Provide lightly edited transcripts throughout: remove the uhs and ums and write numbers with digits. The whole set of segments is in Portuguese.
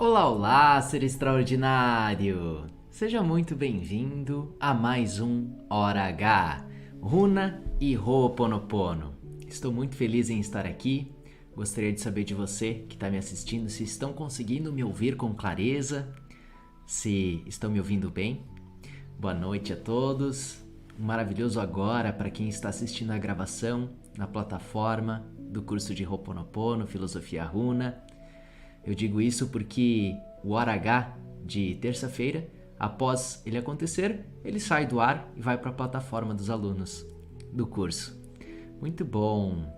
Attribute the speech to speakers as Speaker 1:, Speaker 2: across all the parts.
Speaker 1: Olá, olá, ser extraordinário! Seja muito bem-vindo a mais um Hora H, Runa e Ho'oponopono. Estou muito feliz em estar aqui. Gostaria de saber de você que está me assistindo se estão conseguindo me ouvir com clareza, se estão me ouvindo bem. Boa noite a todos. Um maravilhoso agora para quem está assistindo a gravação na plataforma do curso de Ho'oponopono, Filosofia Runa. Eu digo isso porque o Hora H de terça-feira, após ele acontecer, ele sai do ar e vai para a plataforma dos alunos do curso. Muito bom!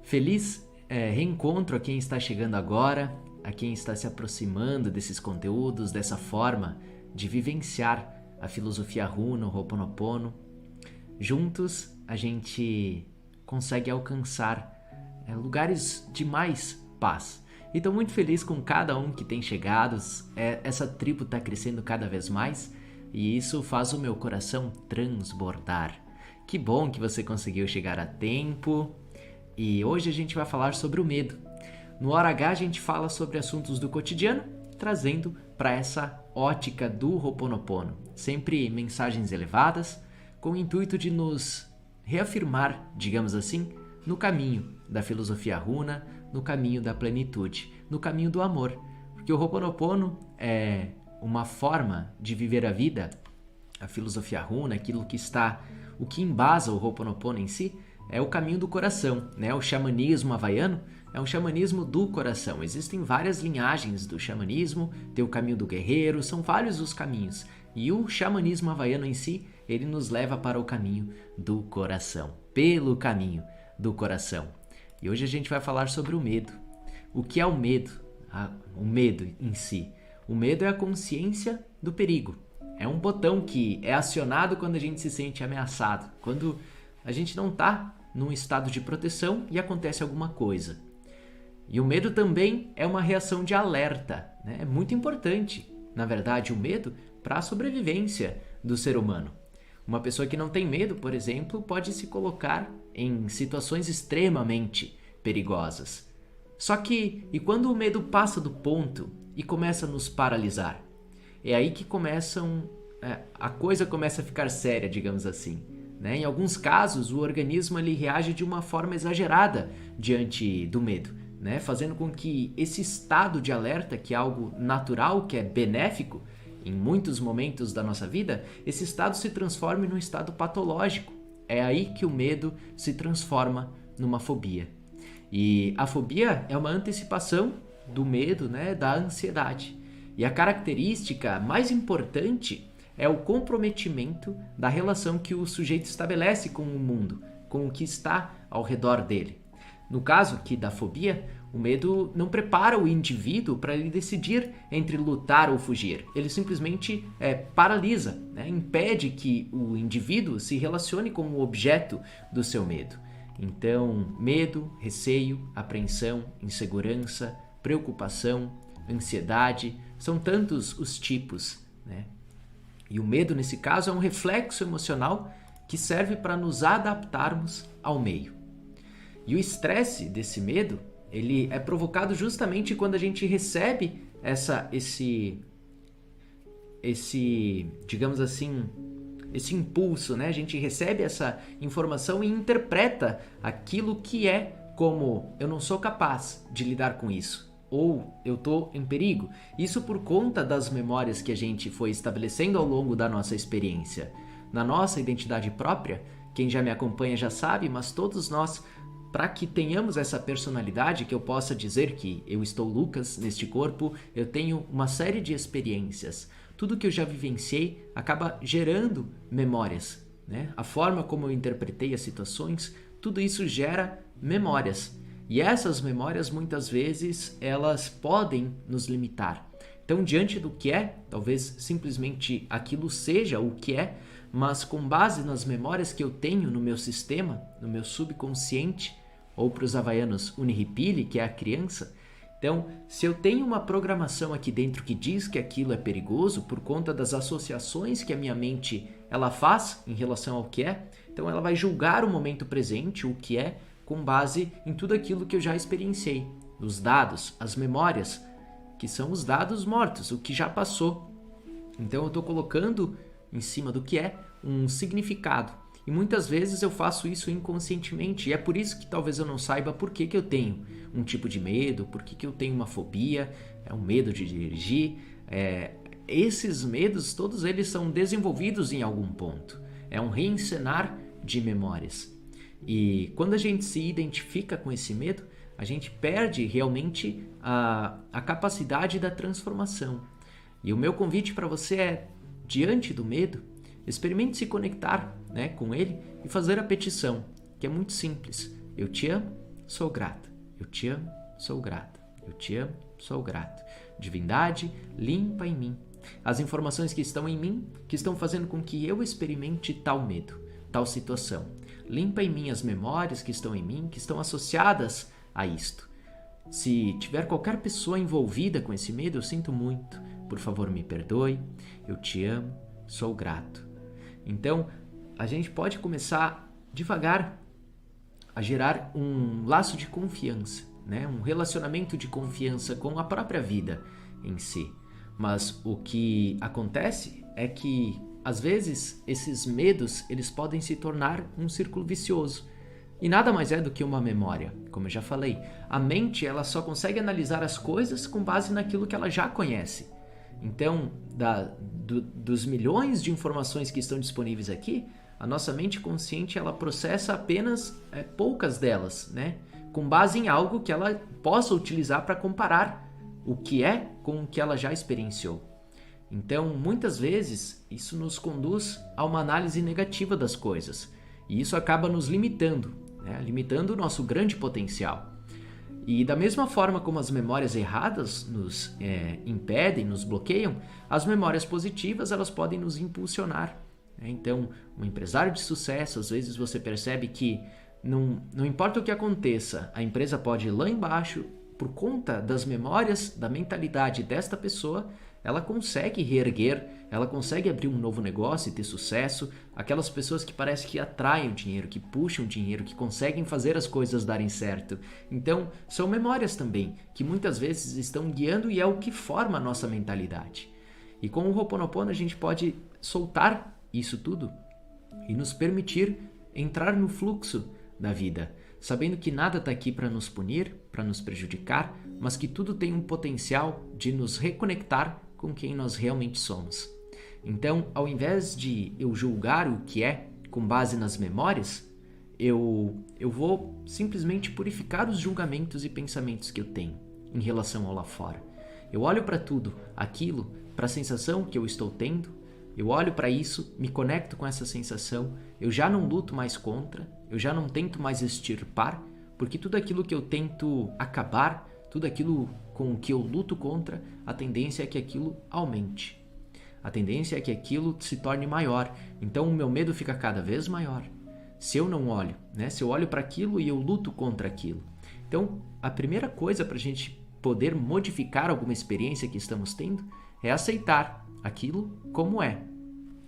Speaker 1: Feliz reencontro a quem está chegando agora, a quem está se aproximando desses conteúdos, dessa forma de vivenciar a filosofia Runa, o Ho'oponopono. Juntos a gente consegue alcançar lugares de mais paz. E estou muito feliz com cada um que tem chegado, essa tribo está crescendo cada vez mais e isso faz o meu coração transbordar. Que bom que você conseguiu chegar a tempo e hoje a gente vai falar sobre o medo. No Hora H a gente fala sobre assuntos do cotidiano, trazendo para essa ótica do Ho'oponopono. Sempre mensagens elevadas, com o intuito de nos reafirmar, digamos assim, no caminho da filosofia Runa, no caminho da plenitude, no caminho do amor. Porque o Ho'oponopono é uma forma de viver a vida, a filosofia Runa, o que embasa o Ho'oponopono em si, é o caminho do coração, né? O xamanismo havaiano é um xamanismo do coração. Existem várias linhagens do xamanismo, tem o caminho do guerreiro, são vários os caminhos. E o xamanismo havaiano em si, ele nos leva para o caminho do coração, pelo caminho do coração. E hoje a gente vai falar sobre o medo. O que é o medo? O medo em si. O medo é a consciência do perigo. É um botão que é acionado quando a gente se sente ameaçado, quando a gente não está num estado de proteção e acontece alguma coisa. E o medo também é uma reação de alerta, né? É muito importante, na verdade, o medo para a sobrevivência do ser humano. Uma pessoa que não tem medo, por exemplo, pode se colocar em situações extremamente perigosas. Só que, e quando o medo passa do ponto e começa a nos paralisar? É aí que a coisa começa a ficar séria, digamos assim, né? Em alguns casos, o organismo ele reage de uma forma exagerada diante do medo, né? Fazendo com que esse estado de alerta, que é algo natural, que é benéfico, em muitos momentos da nossa vida, esse estado se transforme num estado patológico. É aí que o medo se transforma numa fobia. E a fobia é uma antecipação do medo, né, da ansiedade. E a característica mais importante é o comprometimento da relação que o sujeito estabelece com o mundo, com o que está ao redor dele. No caso aqui da fobia, o medo não prepara o indivíduo para ele decidir entre lutar ou fugir. Ele simplesmente paralisa, né? Impede que o indivíduo se relacione com o objeto do seu medo. Então, medo, receio, apreensão, insegurança, preocupação, ansiedade, são tantos os tipos, né? E o medo, nesse caso, é um reflexo emocional que serve para nos adaptarmos ao meio. E o estresse desse medo, ele é provocado justamente quando a gente recebe digamos assim, esse impulso, né? A gente recebe essa informação e interpreta aquilo que é como eu não sou capaz de lidar com isso, ou eu estou em perigo. Isso por conta das memórias que a gente foi estabelecendo ao longo da nossa experiência. Na nossa identidade própria, quem já me acompanha já sabe, mas todos nós, para que tenhamos essa personalidade, que eu possa dizer que eu estou Lucas neste corpo, eu tenho uma série de experiências. Tudo que eu já vivenciei acaba gerando memórias, né? A forma como eu interpretei as situações, tudo isso gera memórias. E essas memórias, muitas vezes, elas podem nos limitar. Então, diante do que é, talvez simplesmente aquilo seja o que é, mas com base nas memórias que eu tenho no meu sistema, no meu subconsciente, ou para os havaianos Unihipili, que é a criança. Então, se eu tenho uma programação aqui dentro que diz que aquilo é perigoso por conta das associações que a minha mente ela faz em relação ao que é, então ela vai julgar o momento presente, o que é, com base em tudo aquilo que eu já experienciei, os dados, as memórias que são os dados mortos, o que já passou. Então eu estou colocando em cima do que é um significado. E muitas vezes eu faço isso inconscientemente, e é por isso que talvez eu não saiba por que eu tenho um tipo de medo, por que eu tenho uma fobia, um medo de dirigir. Esses medos, todos eles são desenvolvidos em algum ponto. É um reencenar de memórias. E quando a gente se identifica com esse medo, a gente perde realmente a capacidade da transformação. E o meu convite para você é, diante do medo, experimente se conectar, né, com ele e fazer a petição, que é muito simples. Eu te amo, sou grata. Eu te amo, sou grata. Eu te amo, sou grato. Divindade, limpa em mim as informações que estão em mim, que estão fazendo com que eu experimente tal medo, tal situação. Limpa em mim as memórias que estão em mim, que estão associadas a isto. Se tiver qualquer pessoa envolvida com esse medo, eu sinto muito. Por favor, me perdoe. Eu te amo, sou grato. Então, a gente pode começar devagar a gerar um laço de confiança, né? Um relacionamento de confiança com a própria vida em si. Mas o que acontece é que, às vezes, esses medos eles podem se tornar um círculo vicioso. E nada mais é do que uma memória. Como eu já falei, a mente ela só consegue analisar as coisas com base naquilo que ela já conhece. Então, dos milhões de informações que estão disponíveis aqui, a nossa mente consciente ela processa apenas poucas delas, né? Com base em algo que ela possa utilizar para comparar o que é com o que ela já experienciou. Então, muitas vezes, isso nos conduz a uma análise negativa das coisas. E isso acaba nos limitando, né? Limitando o nosso grande potencial. E da mesma forma como as memórias erradas nos impedem, nos bloqueiam, as memórias positivas elas podem nos impulsionar. Né? Então, um empresário de sucesso, às vezes você percebe que não importa o que aconteça, a empresa pode ir lá embaixo, por conta das memórias, da mentalidade desta pessoa, ela consegue reerguer, ela consegue abrir um novo negócio e ter sucesso. Aquelas pessoas que parecem que atraem o dinheiro, que puxam o dinheiro, que conseguem fazer as coisas darem certo. Então, são memórias também, que muitas vezes estão guiando e é o que forma a nossa mentalidade. E com o Ho'oponopono a gente pode soltar isso tudo e nos permitir entrar no fluxo da vida, sabendo que nada está aqui para nos punir, para nos prejudicar, mas que tudo tem um potencial de nos reconectar com quem nós realmente somos. Então, ao invés de eu julgar o que é com base nas memórias, eu vou simplesmente purificar os julgamentos e pensamentos que eu tenho em relação ao lá fora. Eu olho para tudo, aquilo, para a sensação que eu estou tendo, eu olho para isso, me conecto com essa sensação, eu já não luto mais contra, eu já não tento mais extirpar, porque tudo aquilo que eu tento acabar, tudo aquilo com o que eu luto contra, a tendência é que aquilo aumente. A tendência é que aquilo se torne maior. Então o meu medo fica cada vez maior. Se eu não olho, né? Se eu olho para aquilo e eu luto contra aquilo. Então a primeira coisa para a gente poder modificar alguma experiência que estamos tendo é aceitar aquilo como é.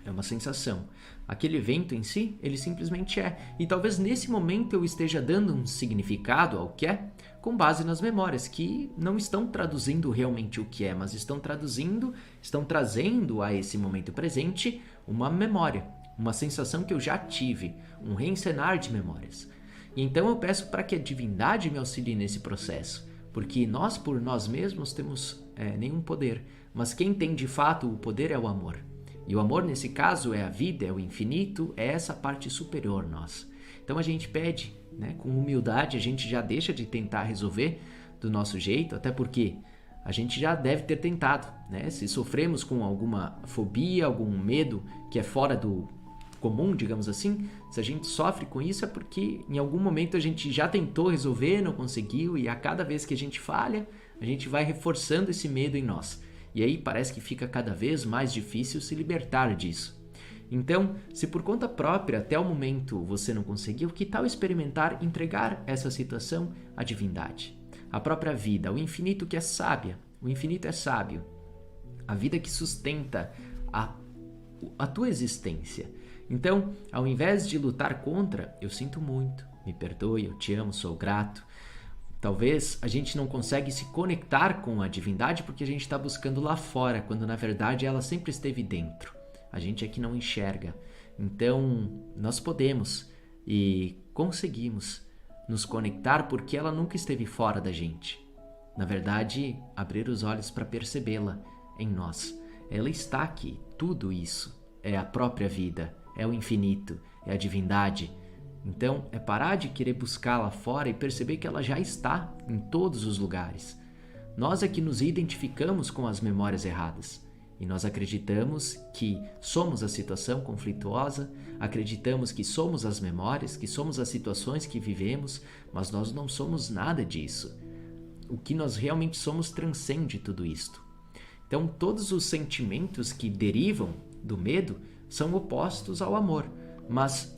Speaker 1: É uma sensação. Aquele evento em si, ele simplesmente é. E talvez nesse momento eu esteja dando um significado ao que é, com base nas memórias, que não estão traduzindo realmente o que é, mas estão trazendo a esse momento presente uma memória, uma sensação que eu já tive, um reencenar de memórias. E então eu peço para que a divindade me auxilie nesse processo, porque nós por nós mesmos temos nenhum poder, mas quem tem de fato o poder é o amor. E o amor, nesse caso, é a vida, é o infinito, é essa parte superior nossa. Então a gente pede, né, com humildade, a gente já deixa de tentar resolver do nosso jeito, até porque a gente já deve ter tentado, né? Se sofremos com alguma fobia, algum medo que é fora do comum, digamos assim, se a gente sofre com isso é porque em algum momento a gente já tentou resolver, não conseguiu, e a cada vez que a gente falha, a gente vai reforçando esse medo em nós. E aí parece que fica cada vez mais difícil se libertar disso. Então, se por conta própria até o momento você não conseguiu, que tal experimentar entregar essa situação à divindade? A própria vida, o infinito que é sábia, o infinito é sábio. A vida que sustenta a tua existência. Então, ao invés de lutar contra, eu sinto muito, me perdoe, eu te amo, sou grato. Talvez a gente não consegue se conectar com a divindade porque a gente está buscando lá fora, quando na verdade ela sempre esteve dentro. A gente é que não enxerga. Então, nós podemos e conseguimos nos conectar porque ela nunca esteve fora da gente. Na verdade, abrir os olhos para percebê-la em nós. Ela está aqui, tudo isso é a própria vida, é o infinito, é a divindade. Então, é parar de querer buscá-la fora e perceber que ela já está em todos os lugares. Nós é que nos identificamos com as memórias erradas. E nós acreditamos que somos a situação conflituosa, acreditamos que somos as memórias, que somos as situações que vivemos, mas nós não somos nada disso. O que nós realmente somos transcende tudo isto. Então, todos os sentimentos que derivam do medo são opostos ao amor, mas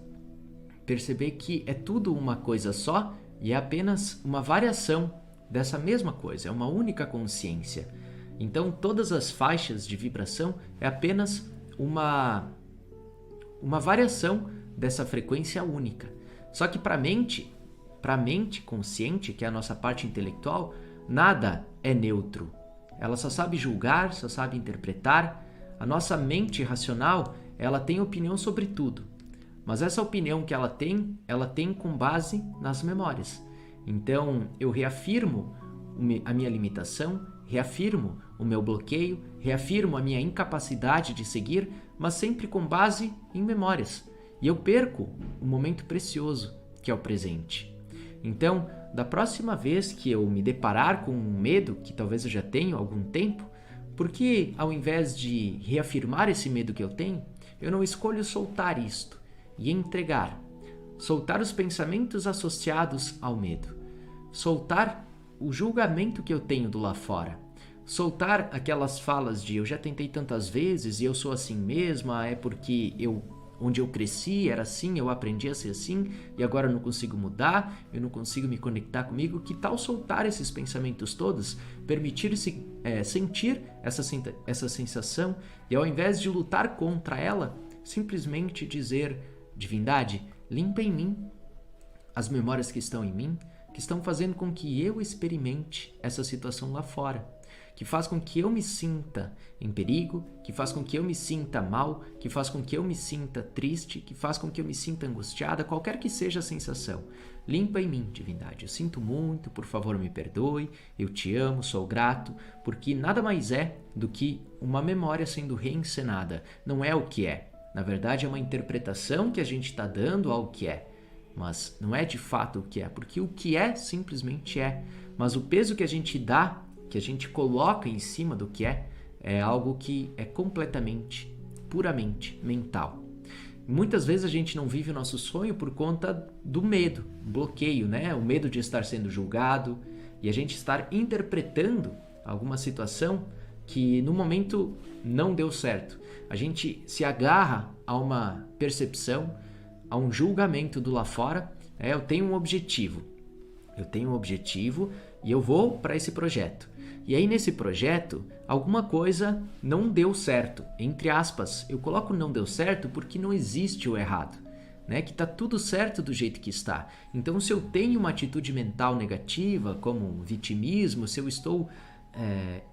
Speaker 1: perceber que é tudo uma coisa só e é apenas uma variação dessa mesma coisa, é uma única consciência. Então, todas as faixas de vibração é apenas uma variação dessa frequência única. Só que para a mente consciente, que é a nossa parte intelectual, nada é neutro. Ela só sabe julgar, só sabe interpretar. A nossa mente racional, ela tem opinião sobre tudo. Mas essa opinião que ela tem com base nas memórias. Então, eu reafirmo a minha limitação, reafirmo o meu bloqueio, reafirmo a minha incapacidade de seguir, mas sempre com base em memórias. E eu perco um momento precioso, que é o presente. Então, da próxima vez que eu me deparar com um medo, que talvez eu já tenho há algum tempo, por que ao invés de reafirmar esse medo que eu tenho, eu não escolho soltar isto e entregar? Soltar os pensamentos associados ao medo. Soltar o julgamento que eu tenho do lá fora. Soltar aquelas falas de eu já tentei tantas vezes e eu sou assim mesma, é porque onde eu cresci era assim, eu aprendi a ser assim e agora eu não consigo mudar, eu não consigo me conectar comigo. Que tal soltar esses pensamentos todos, permitir-se sentir essa sensação e ao invés de lutar contra ela, simplesmente dizer: divindade, limpa em mim as memórias que estão em mim, que estão fazendo com que eu experimente essa situação lá fora, que faz com que eu me sinta em perigo, que faz com que eu me sinta mal, que faz com que eu me sinta triste, que faz com que eu me sinta angustiada, qualquer que seja a sensação. Limpa em mim, divindade. Eu sinto muito, por favor me perdoe, eu te amo, sou grato, porque nada mais é do que uma memória sendo reencenada. Não é o que é. Na verdade, é uma interpretação que a gente está dando ao que é. Mas não é de fato o que é, porque o que é simplesmente é. Mas o peso que a gente dá, que a gente coloca em cima do que é algo que é completamente, puramente mental. Muitas vezes a gente não vive o nosso sonho por conta do medo, bloqueio, né? O medo de estar sendo julgado e a gente estar interpretando alguma situação que no momento não deu certo. A gente se agarra a uma percepção, a um julgamento do lá fora. Eu tenho um objetivo e eu vou para esse projeto. E aí nesse projeto, alguma coisa não deu certo, entre aspas. Eu coloco não deu certo porque não existe o errado, né? Que está tudo certo do jeito que está. Então, se eu tenho uma atitude mental negativa, como um vitimismo, se eu estou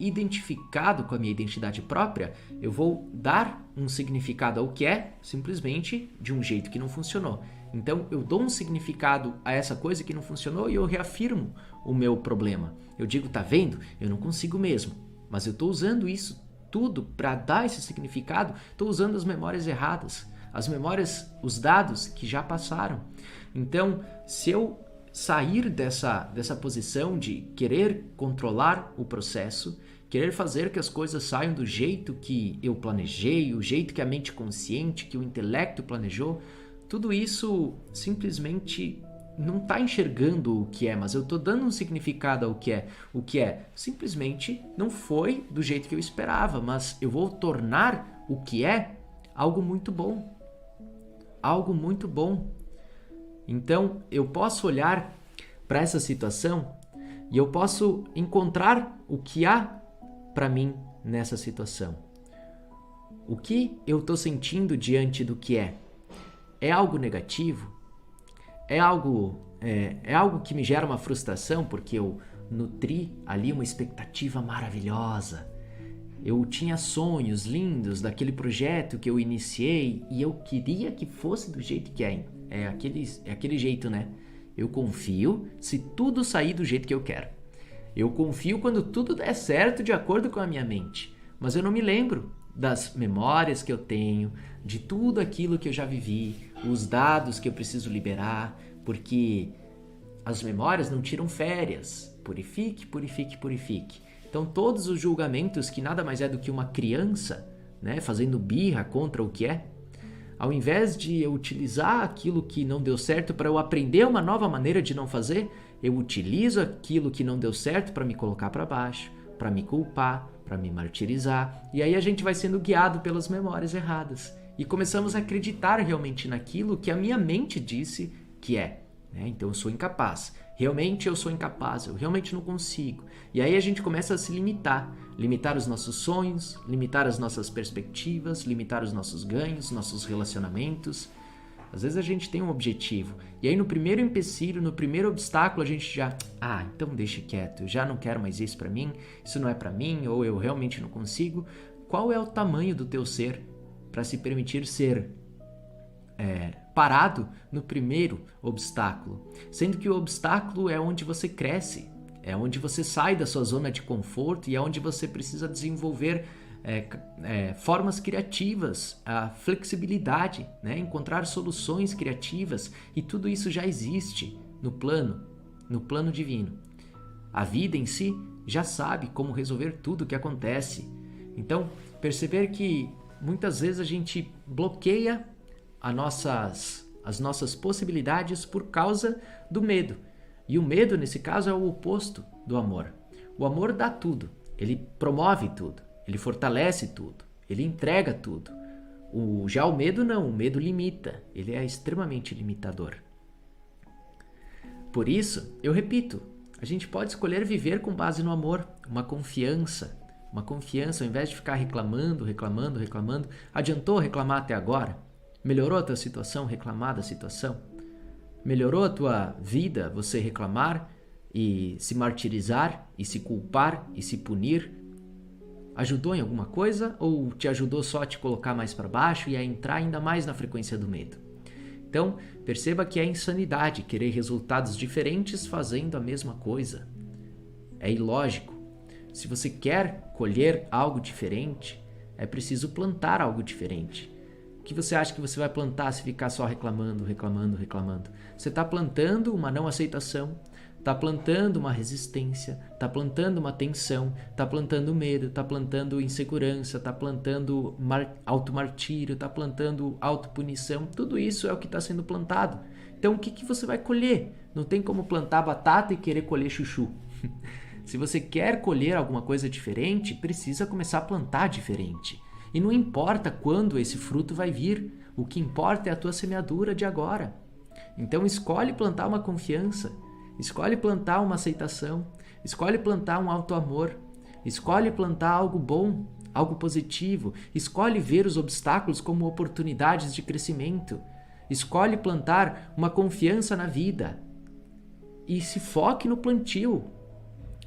Speaker 1: identificado com a minha identidade própria, eu vou dar um significado ao que é simplesmente de um jeito que não funcionou. Então, eu dou um significado a essa coisa que não funcionou e eu reafirmo o meu problema. Eu digo, tá vendo? Eu não consigo mesmo. Mas eu estou usando isso tudo para dar esse significado, estou usando as memórias erradas, as memórias, os dados que já passaram. Então, se eu sair dessa posição de querer controlar o processo, querer fazer que as coisas saiam do jeito que eu planejei, o jeito que a mente consciente, que o intelecto planejou, tudo isso simplesmente não está enxergando o que é, mas eu estou dando um significado ao que é. O que é simplesmente não foi do jeito que eu esperava, mas eu vou tornar o que é algo muito bom. Algo muito bom. Então, eu posso olhar para essa situação e eu posso encontrar o que há para mim nessa situação. O que eu estou sentindo diante do que é? É algo negativo? é algo que me gera uma frustração, porque eu nutri ali uma expectativa maravilhosa. Eu tinha sonhos lindos daquele projeto que eu iniciei e eu queria que fosse do jeito que é. É aquele jeito, né? Eu confio se tudo sair do jeito que eu quero. Eu confio quando tudo der certo de acordo com a minha mente. Mas eu não me lembro das memórias que eu tenho, de tudo aquilo que eu já vivi, os dados que eu preciso liberar, porque as memórias não tiram férias. Purifique, purifique, purifique. Então todos os julgamentos, que nada mais é do que uma criança, né, fazendo birra contra o que é, ao invés de eu utilizar aquilo que não deu certo para eu aprender uma nova maneira de não fazer, eu utilizo aquilo que não deu certo para me colocar para baixo, para me culpar, para me martirizar. E aí a gente vai sendo guiado pelas memórias erradas. E começamos a acreditar realmente naquilo que a minha mente disse que é. Então eu sou incapaz. Realmente eu sou incapaz, eu realmente não consigo. E aí a gente começa a se limitar. Limitar os nossos sonhos, limitar as nossas perspectivas, limitar os nossos ganhos, nossos relacionamentos. Às vezes a gente tem um objetivo. E aí no primeiro empecilho, no primeiro obstáculo, a gente já... então deixa quieto, eu já não quero mais isso pra mim, isso não é pra mim, ou eu realmente não consigo. Qual é o tamanho do teu ser para se permitir ser parado no primeiro obstáculo? Sendo que o obstáculo é onde você cresce, é onde você sai da sua zona de conforto e é onde você precisa desenvolver formas criativas, a flexibilidade, né? Encontrar soluções criativas, e tudo isso já existe no plano divino. A vida em si já sabe como resolver tudo o que acontece. Então, perceber que muitas vezes a gente bloqueia as nossas possibilidades por causa do medo. E o medo, nesse caso, é o oposto do amor. O amor dá tudo, ele promove tudo, ele fortalece tudo, ele entrega tudo. Já o medo não, o medo limita, ele é extremamente limitador. Por isso, eu repito, a gente pode escolher viver com base no amor, uma confiança, ao invés de ficar reclamando. Adiantou reclamar até agora? Melhorou a tua situação, reclamar da situação? Melhorou a tua vida, você reclamar e se martirizar e se culpar e se punir? Ajudou em alguma coisa ou te ajudou só a te colocar mais para baixo e a entrar ainda mais na frequência do medo? Então, perceba que é insanidade querer resultados diferentes fazendo a mesma coisa. É ilógico. Se você quer colher algo diferente, é preciso plantar algo diferente. O que você acha que você vai plantar se ficar só reclamando? Você está plantando uma não aceitação, está plantando uma resistência, está plantando uma tensão, está plantando medo, está plantando insegurança, está plantando automartírio, está plantando autopunição. Tudo isso é o que está sendo plantado. Então o que você vai colher? Não tem como plantar batata e querer colher chuchu. Se você quer colher alguma coisa diferente, precisa começar a plantar diferente. E não importa quando esse fruto vai vir, o que importa é a tua semeadura de agora. Então escolhe plantar uma confiança, escolhe plantar uma aceitação, escolhe plantar um auto-amor, escolhe plantar algo bom, algo positivo, escolhe ver os obstáculos como oportunidades de crescimento, escolhe plantar uma confiança na vida e se foque no plantio.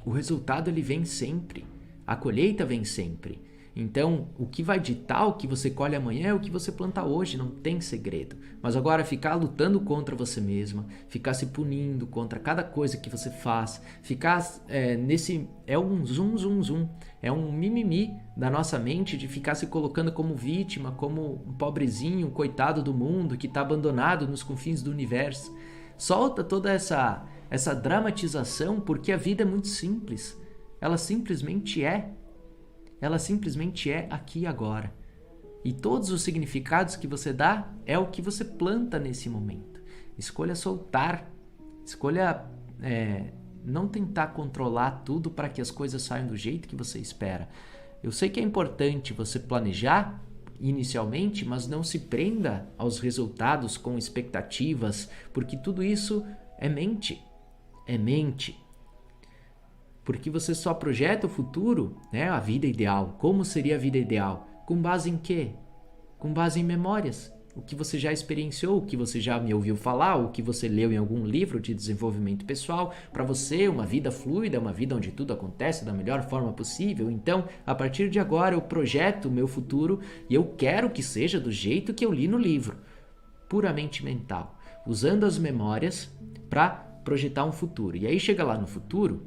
Speaker 1: O resultado ele vem sempre, a colheita vem sempre. Então, o que vai ditar o que você colhe amanhã é o que você planta hoje, não tem segredo. Mas agora ficar lutando contra você mesma, ficar se punindo contra cada coisa que você faz, ficar é um zum, é um mimimi da nossa mente de ficar se colocando como vítima, como um pobrezinho, um coitado do mundo que está abandonado nos confins do universo. Solta toda essa dramatização, porque a vida é muito simples. Ela simplesmente é. Ela simplesmente é aqui e agora. E todos os significados que você dá é o que você planta nesse momento. Escolha soltar. Escolha não tentar controlar tudo para que as coisas saiam do jeito que você espera. Eu sei que é importante você planejar inicialmente, mas não se prenda aos resultados com expectativas, porque tudo isso é mente. É mente. Porque você só projeta o futuro, né? A vida ideal. Como seria a vida ideal? Com base em quê? Com base em memórias. o que você já experienciou, o que você já me ouviu falar, o que você leu em algum livro de desenvolvimento pessoal. Para você, uma vida fluida, uma vida onde tudo acontece da melhor forma possível. Então, a partir de agora, eu projeto o meu futuro e eu quero que seja do jeito que eu li no livro. Puramente mental, usando as memórias para projetar um futuro. E aí chega lá no futuro,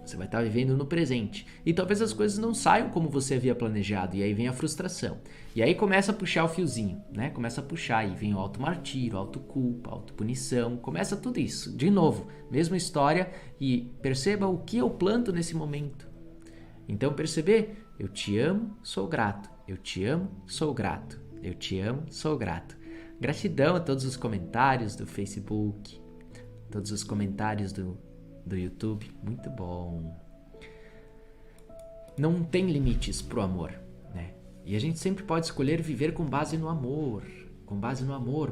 Speaker 1: você vai estar vivendo no presente. E talvez as coisas não saiam como você havia planejado. E aí vem a frustração. E aí começa a puxar o fiozinho, né? Começa a puxar e vem o automartírio, autoculpa, autopunição. Começa tudo isso. De novo, mesma história. E perceba o que eu planto nesse momento. Então perceber, eu te amo, sou grato. Eu te amo, sou grato. Eu te amo, sou grato. Gratidão a todos os comentários do Facebook, todos os comentários do YouTube. Muito bom. Não tem limites pro amor, né? E a gente sempre pode escolher viver com base no amor,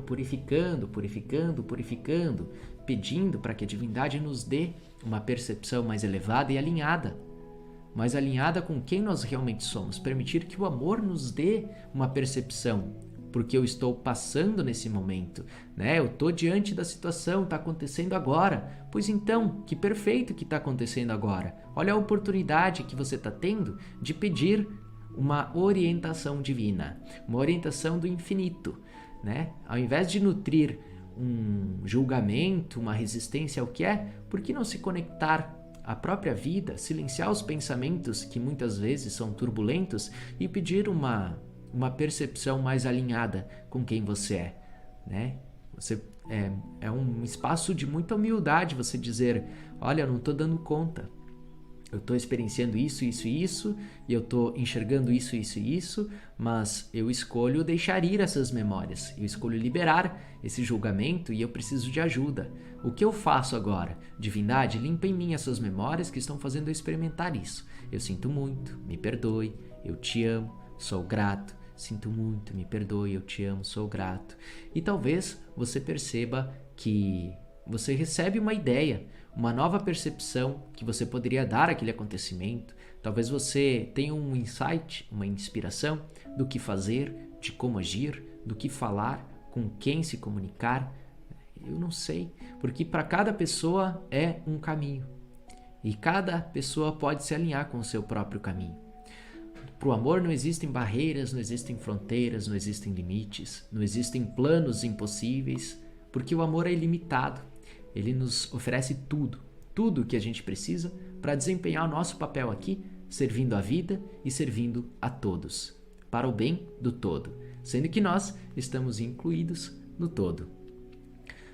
Speaker 1: purificando, pedindo para que a divindade nos dê uma percepção mais elevada e alinhada com quem nós realmente somos. Permitir que o amor nos dê uma percepção, porque eu estou passando nesse momento, né? Eu estou diante da situação, está acontecendo agora. Pois então, que perfeito que está acontecendo agora. Olha a oportunidade que você está tendo de pedir uma orientação divina, uma orientação do infinito, né? Ao invés de nutrir um julgamento, uma resistência ao que é, por que não se conectar à própria vida, silenciar os pensamentos que muitas vezes são turbulentos e pedir uma percepção mais alinhada com quem você é, né? Você é um espaço de muita humildade você dizer, olha, eu não estou dando conta, eu estou experienciando isso, e eu estou enxergando isso, mas eu escolho deixar ir essas memórias, eu escolho liberar esse julgamento e eu preciso de ajuda. O que eu faço agora? Divindade, limpa em mim essas memórias que estão fazendo eu experimentar isso. Eu sinto muito, me perdoe, eu te amo, sou grato. Sinto muito, me perdoe, eu te amo, sou grato. E talvez você perceba que você recebe uma ideia, uma nova percepção que você poderia dar àquele acontecimento. Talvez você tenha um insight, uma inspiração do que fazer, de como agir, do que falar, com quem se comunicar. Eu não sei, porque para cada pessoa é um caminho. E cada pessoa pode se alinhar com o seu próprio caminho. Para o amor não existem barreiras, não existem fronteiras, não existem limites, não existem planos impossíveis, porque o amor é ilimitado. Ele nos oferece tudo o que a gente precisa para desempenhar o nosso papel aqui, servindo a vida e servindo a todos, para o bem do todo, sendo que nós estamos incluídos no todo.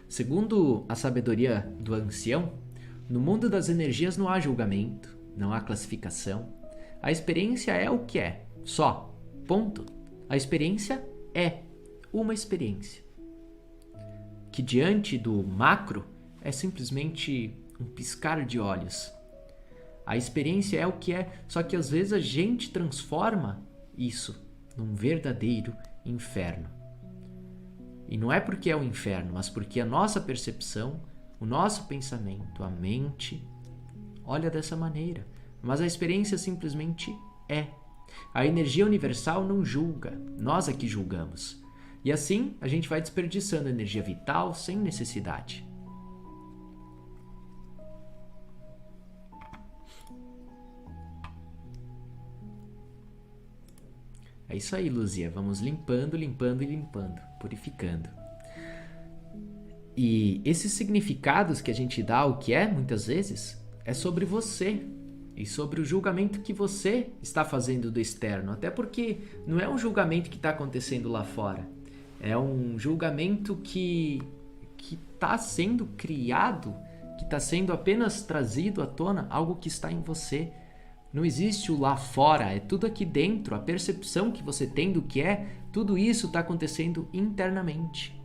Speaker 1: Segundo a sabedoria do ancião, no mundo das energias não há julgamento, não há classificação. A experiência é o que é, só, ponto. A experiência é uma experiência, que diante do macro é simplesmente um piscar de olhos. A experiência é o que é, só que às vezes a gente transforma isso num verdadeiro inferno. E não é porque é um inferno, mas porque a nossa percepção, o nosso pensamento, a mente, olha dessa maneira. Mas a experiência simplesmente é. A energia universal não julga, nós é que julgamos. E assim a gente vai desperdiçando energia vital sem necessidade. É isso aí, Luzia. Vamos limpando, purificando. E esses significados que a gente dá ao que é, muitas vezes, é sobre você e sobre o julgamento que você está fazendo do externo. Até porque não é um julgamento que está acontecendo lá fora. É um julgamento que está sendo criado, que está sendo apenas trazido à tona, algo que está em você. Não existe o lá fora, é tudo aqui dentro. A percepção que você tem do que é, tudo isso está acontecendo internamente.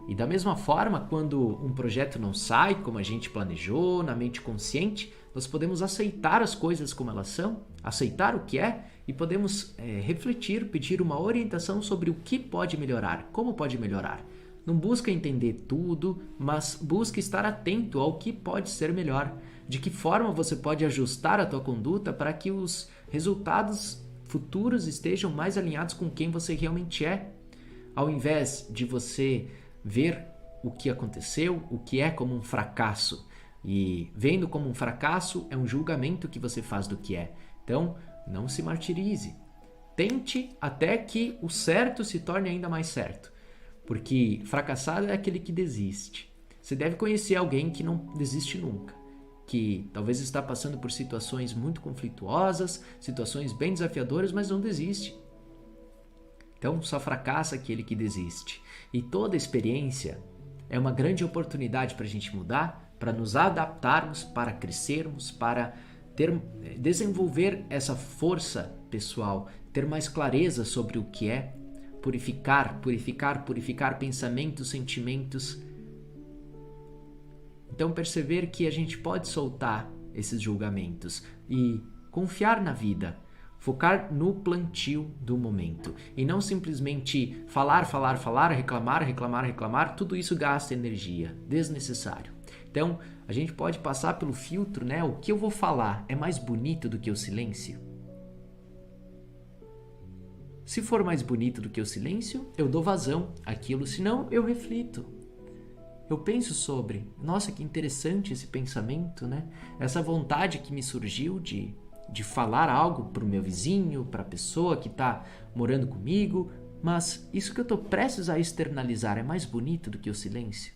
Speaker 1: E da mesma forma, quando um projeto não sai como a gente planejou, na mente consciente, nós podemos aceitar as coisas como elas são, aceitar o que é, e podemos refletir, pedir uma orientação sobre o que pode melhorar, como pode melhorar. Não busca entender tudo, mas busca estar atento ao que pode ser melhor. De que forma você pode ajustar a tua conduta para que os resultados futuros estejam mais alinhados com quem você realmente é. ao invés de você ver o que aconteceu, o que é como um fracasso. E vendo como um fracasso é um julgamento que você faz do que é. Então, não se martirize. Tente até que o certo se torne ainda mais certo. Porque fracassado é aquele que desiste. Você deve conhecer alguém que não desiste nunca, que talvez está passando por situações muito conflituosas, situações bem desafiadoras, mas não desiste. Então, só fracassa aquele que desiste. E toda experiência é uma grande oportunidade para a gente mudar, para nos adaptarmos, para crescermos, para desenvolver essa força pessoal, ter mais clareza sobre o que é, purificar pensamentos, sentimentos. Então, perceber que a gente pode soltar esses julgamentos e confiar na vida, focar no plantio do momento e não simplesmente falar, reclamar, tudo isso gasta energia, desnecessário. Então, a gente pode passar pelo filtro, né? O que eu vou falar é mais bonito do que o silêncio? Se for mais bonito do que o silêncio, eu dou vazão àquilo, senão eu reflito. Eu penso sobre, nossa, que interessante esse pensamento, né? Essa vontade que me surgiu de falar algo para o meu vizinho, para a pessoa que está morando comigo, mas isso que eu estou prestes a externalizar é mais bonito do que o silêncio?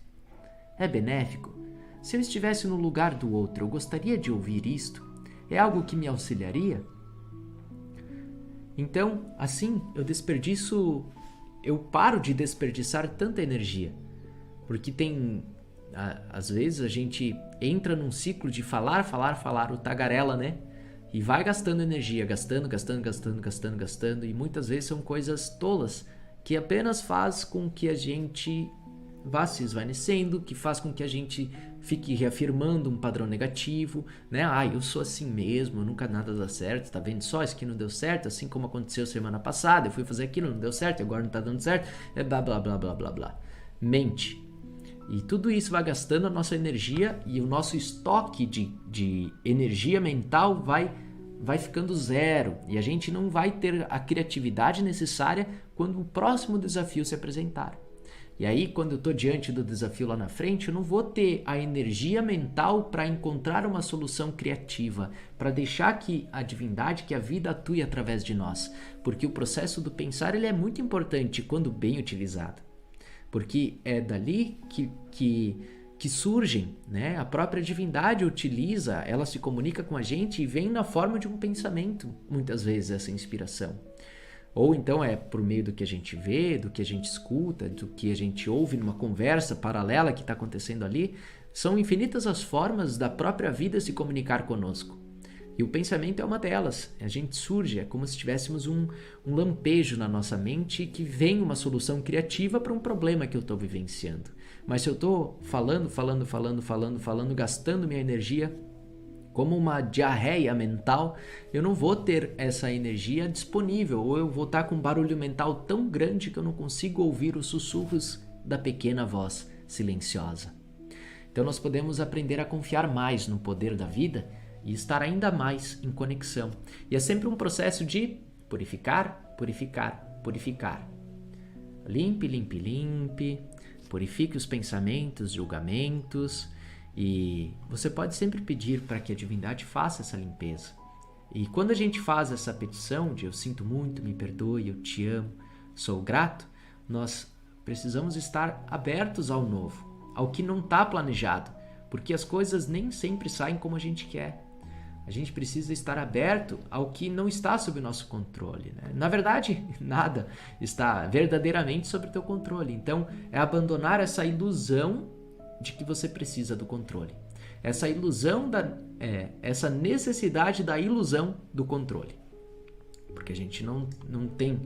Speaker 1: É benéfico? Se eu estivesse no lugar do outro, eu gostaria de ouvir isto? É algo que me auxiliaria? Então, assim, eu paro de desperdiçar tanta energia. Porque às vezes a gente entra num ciclo de falar, o tagarela, né? E vai gastando energia, gastando, e muitas vezes são coisas tolas, que apenas faz com que a gente vá se esvanecendo, que faz com que a gente fique reafirmando um padrão negativo, né? Eu sou assim mesmo, nunca nada dá certo, tá vendo só? Isso aqui não deu certo, assim como aconteceu semana passada, eu fui fazer aquilo, não deu certo, agora não tá dando certo, blá, blá, blá, blá, blá, blá. Mente. E tudo isso vai gastando a nossa energia e o nosso estoque de energia mental vai ficando zero. E a gente não vai ter a criatividade necessária quando o próximo desafio se apresentar. E aí, quando eu estou diante do desafio lá na frente, eu não vou ter a energia mental para encontrar uma solução criativa, para deixar que a divindade, que a vida atue através de nós. Porque o processo do pensar ele é muito importante quando bem utilizado. Porque é dali que surgem, né? A própria divindade utiliza, ela se comunica com a gente e vem na forma de um pensamento, muitas vezes, essa inspiração. Ou então é por meio do que a gente vê, do que a gente escuta, do que a gente ouve numa conversa paralela que está acontecendo ali. São infinitas as formas da própria vida se comunicar conosco. E o pensamento é uma delas. A gente surge, é como se tivéssemos um lampejo na nossa mente que vem uma solução criativa para um problema que eu estou vivenciando. Mas se eu estou falando, gastando minha energia como uma diarreia mental, eu não vou ter essa energia disponível, ou eu vou estar com um barulho mental tão grande que eu não consigo ouvir os sussurros da pequena voz silenciosa. Então nós podemos aprender a confiar mais no poder da vida e estar ainda mais em conexão. E é sempre um processo de purificar. Limpe, purifique os pensamentos, julgamentos. E você pode sempre pedir para que a divindade faça essa limpeza. E quando a gente faz essa petição de eu sinto muito, me perdoe, eu te amo, sou grato, nós precisamos estar abertos ao novo, ao que não está planejado, porque as coisas nem sempre saem como a gente quer. A gente precisa estar aberto ao que não está sob o nosso controle, né? Na verdade, nada está verdadeiramente sob o teu controle. Então, é abandonar essa ilusão de que você precisa do controle. Essa ilusão, essa necessidade da ilusão do controle. Porque a gente não tem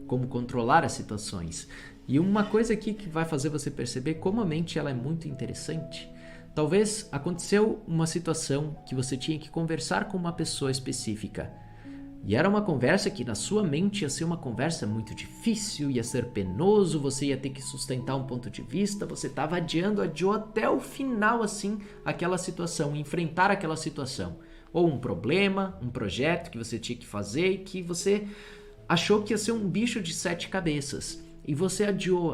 Speaker 1: como controlar as situações. E uma coisa aqui que vai fazer você perceber como a mente ela é muito interessante. Talvez aconteceu uma situação que você tinha que conversar com uma pessoa específica. E era uma conversa que na sua mente ia ser uma conversa muito difícil, ia ser penoso, você ia ter que sustentar um ponto de vista, você estava adiou até o final assim aquela situação, enfrentar aquela situação. Ou um problema, um projeto que você tinha que fazer e que você achou que ia ser um bicho de 7 cabeças. e você adiou,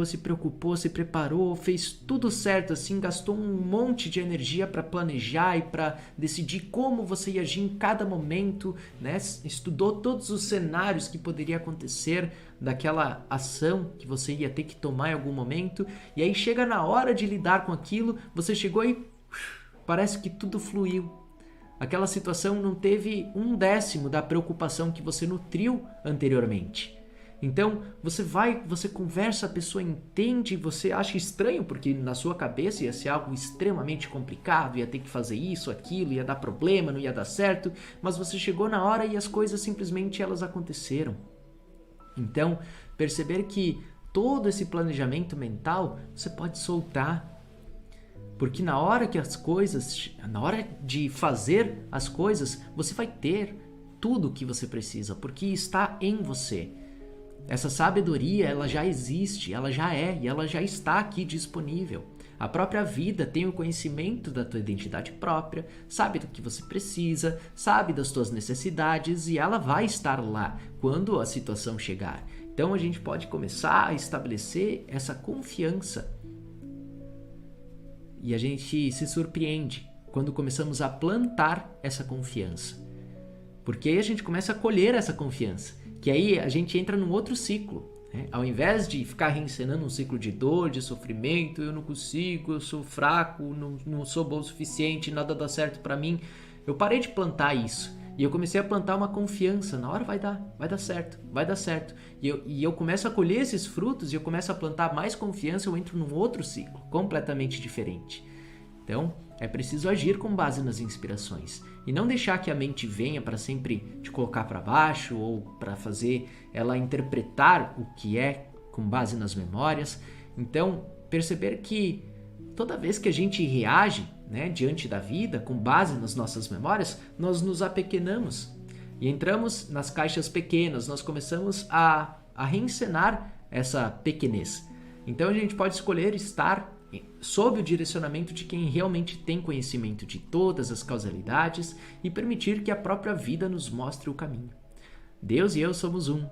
Speaker 1: se preocupou, se preparou, fez tudo certo, assim, gastou um monte de energia para planejar e para decidir como você ia agir em cada momento, né? Estudou todos os cenários que poderia acontecer daquela ação que você ia ter que tomar em algum momento, e aí chega na hora de lidar com aquilo, você chegou e parece que tudo fluiu. Aquela situação não teve 1/10 da preocupação que você nutriu anteriormente. Então, você conversa, a pessoa entende, você acha estranho, porque na sua cabeça ia ser algo extremamente complicado, ia ter que fazer isso, aquilo, ia dar problema, não ia dar certo, mas você chegou na hora e as coisas simplesmente elas aconteceram. Então, perceber que todo esse planejamento mental você pode soltar. Porque na hora de fazer as coisas, você vai ter tudo o que você precisa, porque está em você. Essa sabedoria, ela já existe, ela já é e ela já está aqui disponível. A própria vida tem o conhecimento da tua identidade própria, sabe do que você precisa, sabe das tuas necessidades e ela vai estar lá quando a situação chegar. Então a gente pode começar a estabelecer essa confiança. E a gente se surpreende quando começamos a plantar essa confiança. Porque aí a gente começa a colher essa confiança. Que aí a gente entra num outro ciclo. Né? Ao invés de ficar reencenando um ciclo de dor, de sofrimento, eu não consigo, eu sou fraco, não sou bom o suficiente, nada dá certo pra mim. Eu parei de plantar isso. E eu comecei a plantar uma confiança. Na hora vai dar certo, vai dar certo. E eu começo a colher esses frutos e eu começo a plantar mais confiança, eu entro num outro ciclo, completamente diferente. Então, é preciso agir com base nas inspirações. E não deixar que a mente venha para sempre te colocar para baixo ou para fazer ela interpretar o que é com base nas memórias. Então, perceber que toda vez que a gente reage, né, diante da vida, com base nas nossas memórias, nós nos apequenamos e entramos nas caixas pequenas, nós começamos a reencenar essa pequenez. Então a gente pode escolher estar sob o direcionamento de quem realmente tem conhecimento de todas as causalidades e permitir que a própria vida nos mostre o caminho. Deus e eu somos um.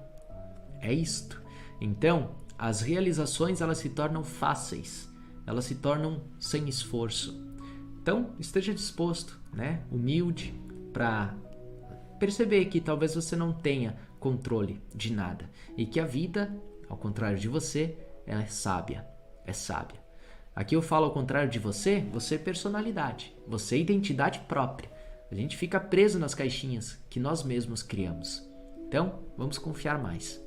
Speaker 1: É isto. Então, as realizações elas se tornam fáceis, elas se tornam sem esforço. Então, esteja disposto, né? Humilde, para perceber que talvez você não tenha controle de nada e que a vida, ao contrário de você, ela é sábia, é sábia. Aqui eu falo ao contrário de você, você é personalidade, você é identidade própria. A gente fica preso nas caixinhas que nós mesmos criamos. Então, vamos confiar mais.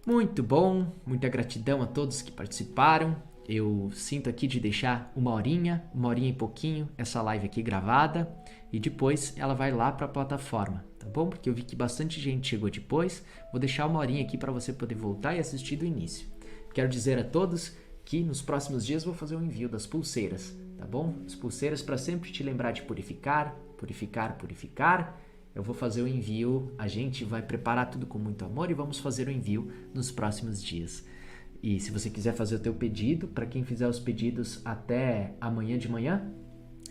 Speaker 1: Muito bom, muita gratidão a todos que participaram. Eu sinto aqui de deixar uma horinha e pouquinho, essa live aqui gravada, e depois ela vai lá para a plataforma, tá bom? Porque eu vi que bastante gente chegou depois, vou deixar uma horinha aqui para você poder voltar e assistir do início. Quero dizer a todos que nos próximos dias vou fazer o envio das pulseiras, tá bom? As pulseiras para sempre te lembrar de purificar, purificar, purificar. Eu vou fazer o envio, a gente vai preparar tudo com muito amor e vamos fazer o envio nos próximos dias. E se você quiser fazer o teu pedido, para quem fizer os pedidos até amanhã de manhã,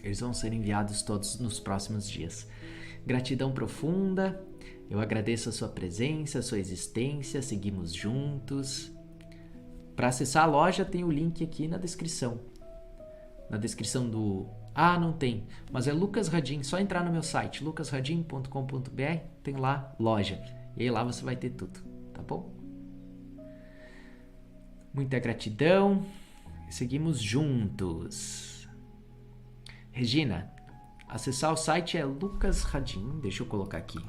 Speaker 1: eles vão ser enviados todos nos próximos dias. Gratidão profunda, eu agradeço a sua presença, a sua existência, seguimos juntos. Para acessar a loja tem o link aqui na descrição. Na descrição do... Ah, não tem, mas é Lucas Radin, só entrar no meu site, lucasradin.com.br, tem lá loja. E aí lá você vai ter tudo, tá bom? Muita gratidão, seguimos juntos. Regina, acessar o site é Lucas Radin, deixa eu colocar aqui.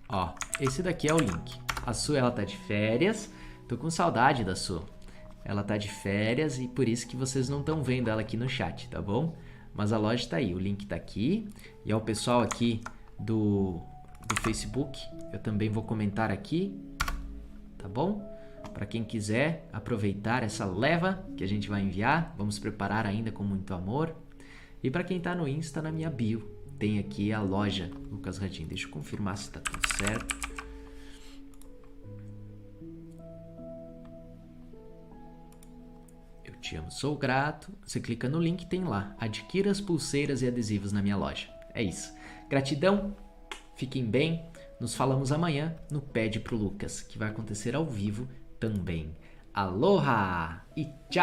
Speaker 1: Ó, esse daqui é o link. A Su, ela tá de férias, tô com saudade da Su. Ela tá de férias e por isso que vocês não estão vendo ela aqui no chat, tá bom? Mas a loja tá aí, o link tá aqui. E ao pessoal aqui do Facebook, eu também vou comentar aqui, tá bom? Para quem quiser aproveitar essa leva que a gente vai enviar, vamos preparar ainda com muito amor. E para quem tá no Insta, na minha bio, tem aqui a loja Lucas Radin. Deixa eu confirmar se tá tudo certo. Eu te amo, sou grato. Você clica no link, tem lá. Adquira as pulseiras e adesivos na minha loja. É isso. Gratidão, fiquem bem. Nos falamos amanhã no Pede pro Lucas, que vai acontecer ao vivo também. Aloha e tchau!